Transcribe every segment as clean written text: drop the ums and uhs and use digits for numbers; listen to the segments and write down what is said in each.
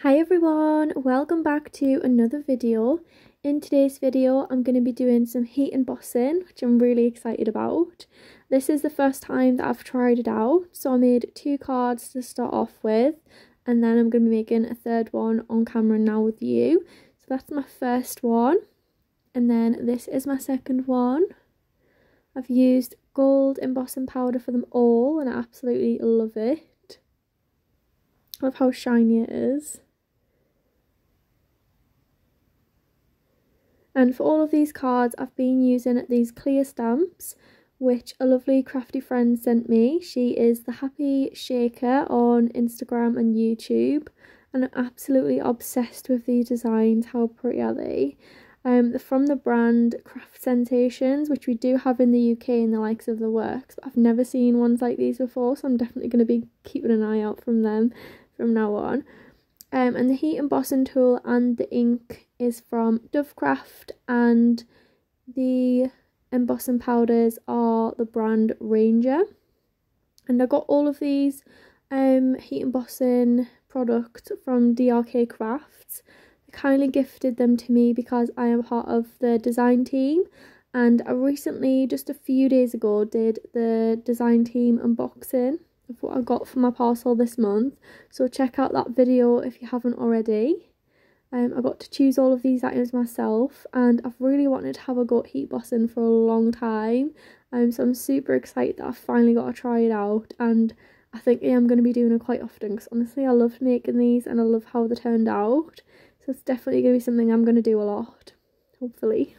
Hi everyone, welcome back to another video. In today's video I'm going to be doing some heat embossing, which I'm really excited about. This is the first time that I've tried it out, so I made 2 cards to start off with, and then I'm going to be making a third one on camera now with you. So that's my first one, and then this is my second one. I've used gold embossing powder for them all and I absolutely love it. I love how shiny it is. And for all of these cards, I've been using these clear stamps, which a lovely crafty friend sent me. She is the Happy Shaker on Instagram and YouTube, and I'm absolutely obsessed with these designs. How pretty are they? They're from the brand Craft Sensations, which we do have in the UK in the likes of the works, but I've never seen ones like these before, so I'm definitely going to be keeping an eye out from them from now on. And the heat embossing tool and the ink is from Dovecraft, and the embossing powders are the brand Ranger. And I got all of these heat embossing products from DRK Crafts. They kindly gifted them to me because I am part of the design team, and I recently, just a few days ago, did the design team unboxing of what I got for my parcel this month, so check out that video if you haven't already. I got to choose all of these items myself, and I've really wanted to have a go at heat embossing for a long time, so I'm super excited that I've finally got to try it out, and I think I'm going to be doing it quite often because honestly I loved making these and I love how they turned out, so it's definitely going to be something I'm going to do a lot, hopefully.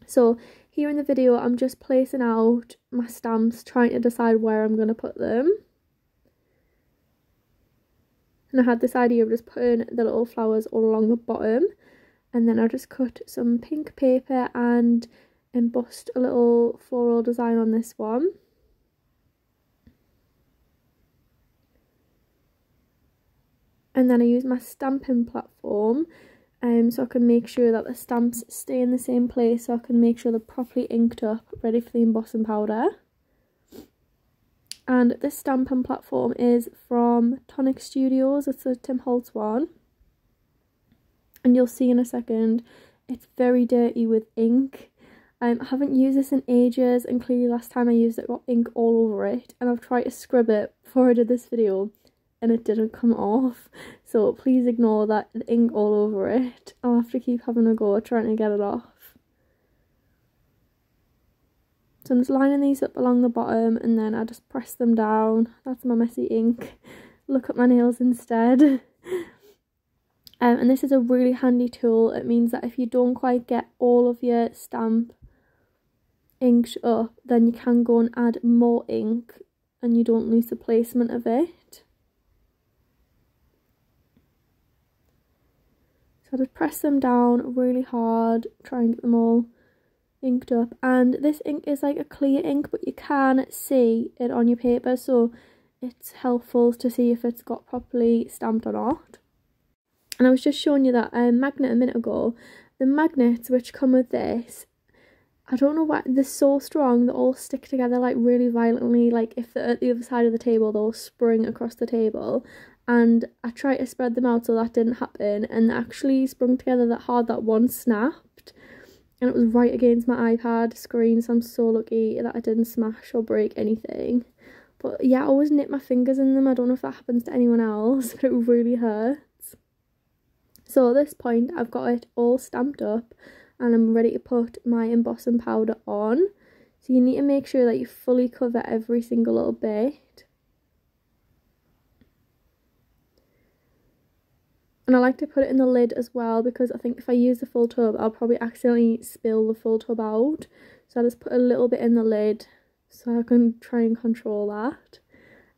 So here in the video I'm just placing out my stamps, trying to decide where I'm going to put them. And I had this idea of just putting the little flowers all along the bottom, and then I just cut some pink paper and embossed a little floral design on this one. And then I used my stamping platform so I can make sure that the stamps stay in the same place, so I can make sure they're properly inked up, ready for the embossing powder. And this stamping platform is from Tonic Studios, it's a Tim Holtz one. And you'll see in a second, it's very dirty with ink. I haven't used this in ages, and clearly last time I used it got ink all over it. And I've tried to scrub it before I did this video, and it didn't come off, so please ignore that ink all over it. I'll have to keep having a go at trying to get it off. So I'm just lining these up along the bottom, and then I just press them down. That's my messy ink. Look at my nails instead. And this is a really handy tool. It means that if you don't quite get all of your stamp inked up, then you can go and add more ink and you don't lose the placement of it. I just press them down really hard, try and get them all inked up. And this ink is like a clear ink, but you can see it on your paper, so it's helpful to see if it's got properly stamped or not. And I was just showing you that magnet a minute ago. The magnets which come with this, I don't know why, they're so strong, they all stick together like really violently. Like if they're at the other side of the table, they'll spring across the table. And I tried to spread them out so that didn't happen, and they actually sprung together that hard that one snapped, and it was right against my iPad screen, so I'm so lucky that I didn't smash or break anything. But yeah, I always nip my fingers in them. I don't know if that happens to anyone else, but it really hurts. So at this point I've got it all stamped up and I'm ready to put my embossing powder on. So you need to make sure that you fully cover every single little bit. And I like to put it in the lid as well, because I think if I use the full tub I'll probably accidentally spill the full tub out. So I just put a little bit in the lid so I can try and control that.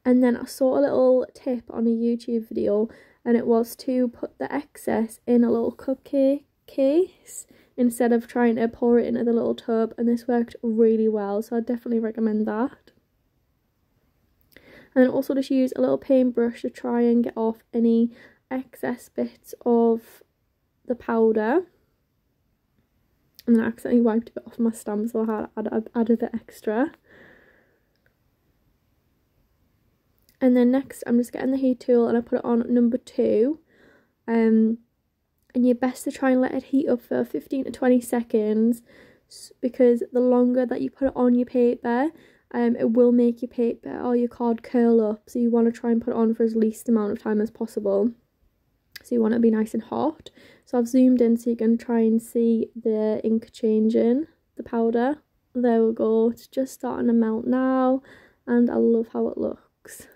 And then I saw a little tip on a YouTube video, and it was to put the excess in a little cupcake case instead of trying to pour it into the little tub, and this worked really well, so I definitely recommend that. And then also just use a little paintbrush to try and get off any excess bits of the powder, and then I accidentally wiped a bit off my stamp, so I had added a bit extra. And then next I'm just getting the heat tool and I put it on number 2 and you're best to try and let it heat up for 15 to 20 seconds, because the longer that you put it on your paper, it will make your paper or your card curl up, so you want to try and put it on for as least amount of time as possible. So you want it to be nice and hot. So I've zoomed in so you can try and see the ink changing, the powder. There we go, it's just starting to melt now, and I love how it looks.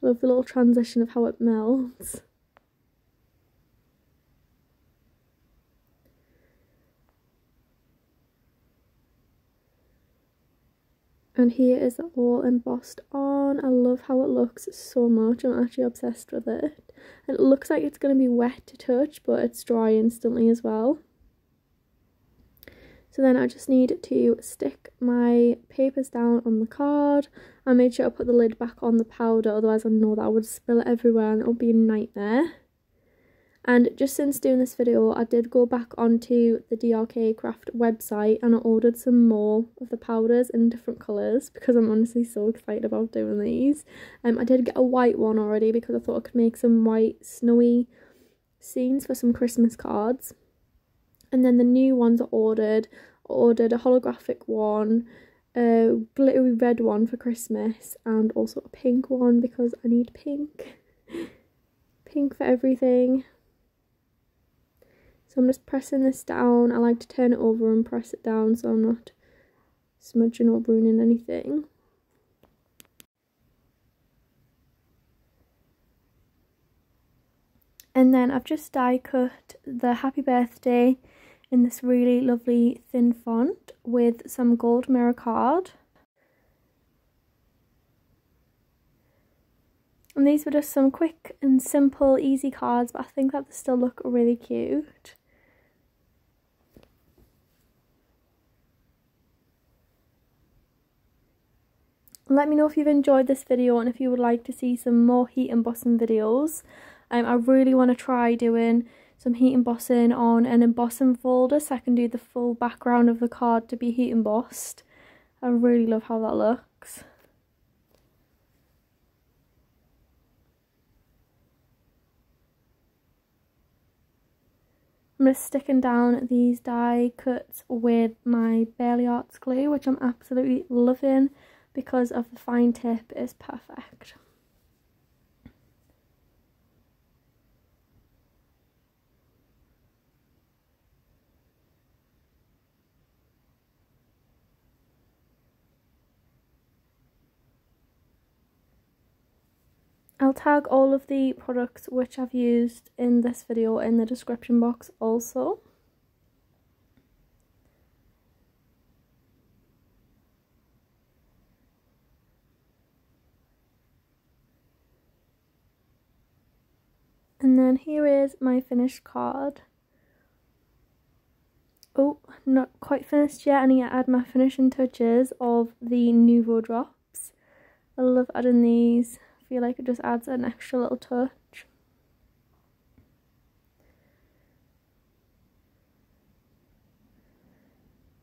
I love the little transition of how it melts. And here is it all embossed on. I love how it looks so much. I'm actually obsessed with it. And it looks like it's going to be wet to touch, but it's dry instantly as well. So then I just need to stick my papers down on the card. I made sure I put the lid back on the powder, otherwise I know that I would spill it everywhere and it would be a nightmare. And just since doing this video, I did go back onto the Dovecraft website and I ordered some more of the powders in different colours, because I'm honestly so excited about doing these. I did get a white one already because I thought I could make some white snowy scenes for some Christmas cards. And then the new ones I ordered a holographic one, a glittery red one for Christmas, and also a pink one because I need pink. Pink for everything. So I'm just pressing this down. I like to turn it over and press it down so I'm not smudging or ruining anything. And then I've just die cut the happy birthday in this really lovely thin font with some gold mirror card. And these were just some quick and simple, easy cards, but I think that they still look really cute. Let me know if you've enjoyed this video and if you would like to see some more heat embossing videos. I really want to try doing some heat embossing on an embossing folder so I can do the full background of the card to be heat embossed. I really love how that looks. I'm just sticking down these die cuts with my Barely Arts glue, which I'm absolutely loving because of the fine tip is perfect. I'll tag all of the products which I've used in this video in the description box also. And then here is my finished card. Oh, not quite finished yet. I need to add my finishing touches of the Nouveau drops. I love adding these. I feel like it just adds an extra little touch.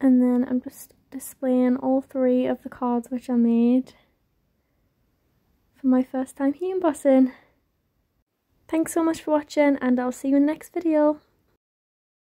And then I'm just displaying all three of the cards which I made for my first time heat embossing. Thanks so much for watching, and I'll see you in the next video.